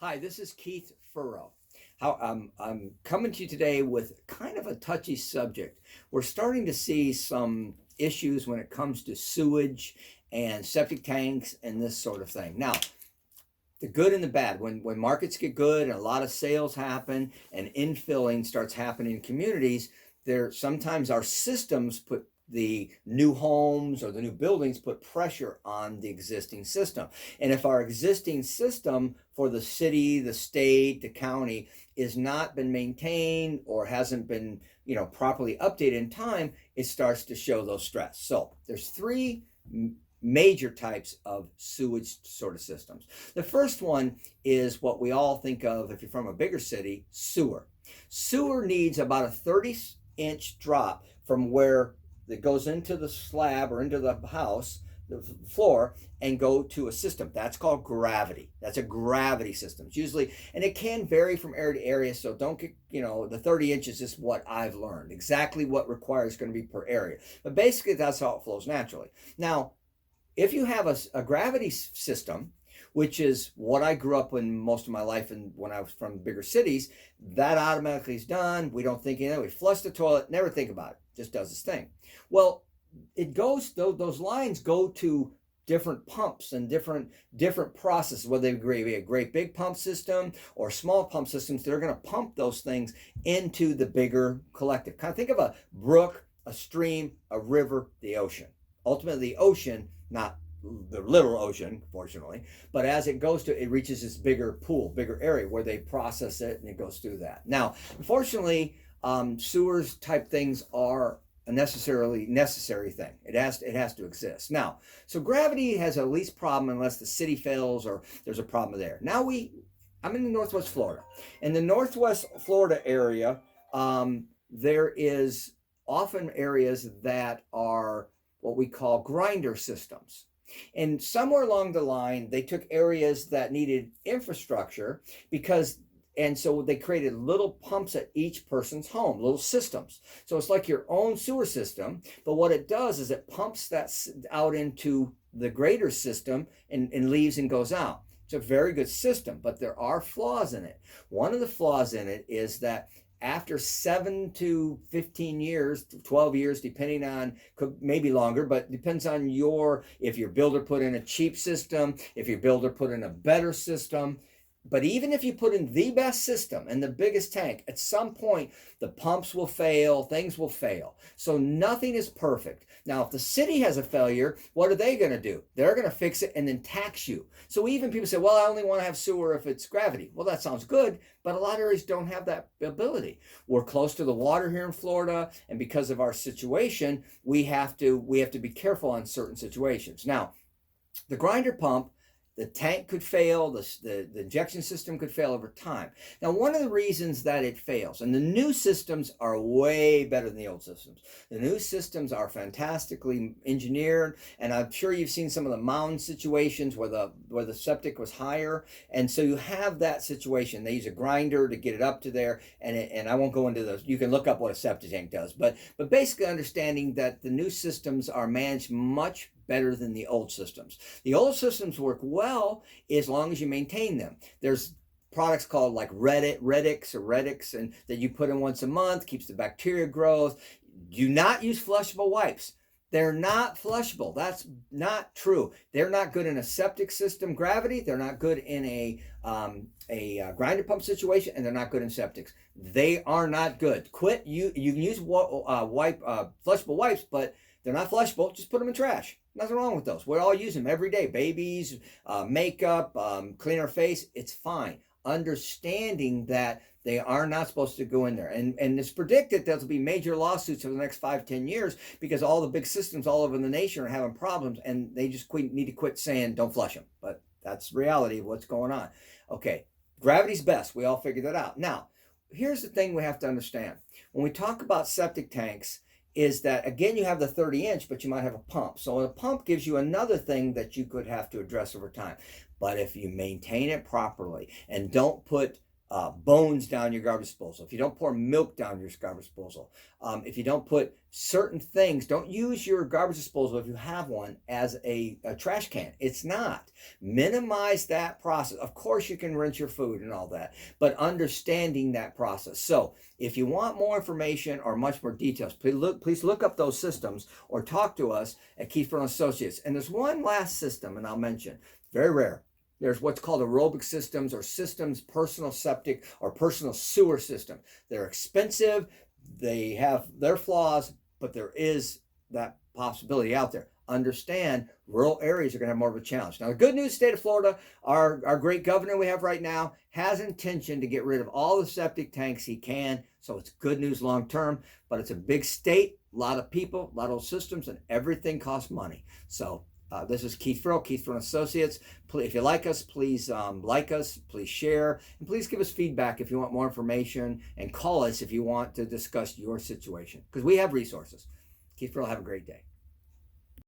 Hi, this is Keith Furrow. I'm coming to you today with kind of a touchy subject. We're starting to see some issues when it comes to sewage and septic tanks and this sort of thing. Now, the good and the bad. When markets get good and a lot of sales happen and infilling starts happening in communities, there sometimes our systems put the new homes or the new buildings put pressure on the existing system. And if our existing system for the city, the state, the county is not been maintained or hasn't been, properly updated in time, it starts to show those stress. So there's three major types of sewage sort of systems. The first one is what we all think of if you're from a bigger city, sewer. Sewer needs about a 30-inch drop from where it goes into the slab or into the house, the floor, and go to a system. That's called gravity. That's a gravity system. It's usually, and it can vary from area to area, so don't get, the 30 inches is what I've learned. Exactly what requires going to be per area. But basically, that's how it flows naturally. Now, if you have a gravity system, which is what I grew up in most of my life and when I was from bigger cities, that automatically is done. We don't think, we flush the toilet, never think about it, just does its thing. Well, it goes, those lines go to different pumps and different processes, whether they be a great big pump system or small pump systems. They're going to pump those things into the bigger collective. Kind of think of a brook, a stream, a river, the ocean. Ultimately, the ocean, not the literal ocean, fortunately, but as it goes to, it reaches this bigger pool, bigger area where they process it and it goes through that. Now, unfortunately, sewers type things are a necessary thing. It has to exist. Now, so gravity has a least problem unless the city fails or there's a problem there. Now I'm in the Northwest Florida. In the Northwest Florida area, there is often areas that are what we call grinder systems. And somewhere along the line, they took areas that needed infrastructure and so they created little pumps at each person's home, little systems. So it's like your own sewer system, but what it does is it pumps that out into the greater system and leaves and goes out. It's a very good system, but there are flaws in it. One of the flaws in it is that after 7 to 15 years, 12 years, depending on, maybe longer, but depends on if your builder put in a cheap system, if your builder put in a better system. But even if you put in the best system and the biggest tank, at some point, the pumps will fail, things will fail. So nothing is perfect. Now, if the city has a failure, what are they going to do? They're going to fix it and then tax you. So even people say, well, I only want to have sewer if it's gravity. Well, that sounds good, but a lot of areas don't have that ability. We're close to the water here in Florida, and because of our situation, we have to be careful on certain situations. Now, the grinder pump, the tank could fail, the injection system could fail over time. Now, one of the reasons that it fails, and the new systems are way better than the old systems. The new systems are fantastically engineered, and I'm sure you've seen some of the mound situations where the septic was higher, and so you have that situation. They use a grinder to get it up to there, and I won't go into those. You can look up what a septic tank does, but basically understanding that the new systems are managed much better than the old systems. The old systems work well as long as you maintain them. There's products called like Redix, and that you put in once a month, keeps the bacteria growth. Do not use flushable wipes. They're not flushable. That's not true. They're not good in a septic system gravity. They're not good in a grinder pump situation, and they're not good in septics. They are not good. Quit. You can use flushable wipes, but they're not flushable. Just put them in trash. Nothing wrong with those. We all use them every day. Babies, makeup, clean our face. It's fine. Understanding that they are not supposed to go in there. And it's predicted there'll be major lawsuits over the next 5-10 years because all the big systems all over the nation are having problems, and they just need to quit saying don't flush them. But that's reality of what's going on. Okay, gravity's best. We all figured that out. Now, here's the thing we have to understand. When we talk about septic tanks, is that, again, you have the 30-inch, but you might have a pump. So a pump gives you another thing that you could have to address over time. But if you maintain it properly and don't put bones down your garbage disposal, if you don't pour milk down your garbage disposal, if you don't put certain things, don't use your garbage disposal if you have one as a trash can. It's not. Minimize that process. Of course, you can rinse your food and all that, but understanding that process. So if you want more information or much more details, please look up those systems or talk to us at Keith Furrow Associates. And there's one last system, and I'll mention, very rare. There's what's called aerobic systems or systems, personal septic or personal sewer system. They're expensive. They have their flaws, but there is that possibility out there. Understand, rural areas are going to have more of a challenge. Now, the good news, state of Florida, our great governor we have right now has intention to get rid of all the septic tanks he can. So it's good news long term, but it's a big state, a lot of people, a lot of systems, and everything costs money. So this is Keith Furrow Associates. If you like us, please like us, please share, and please give us feedback if you want more information, and call us if you want to discuss your situation, because we have resources. Keith Furrow, have a great day.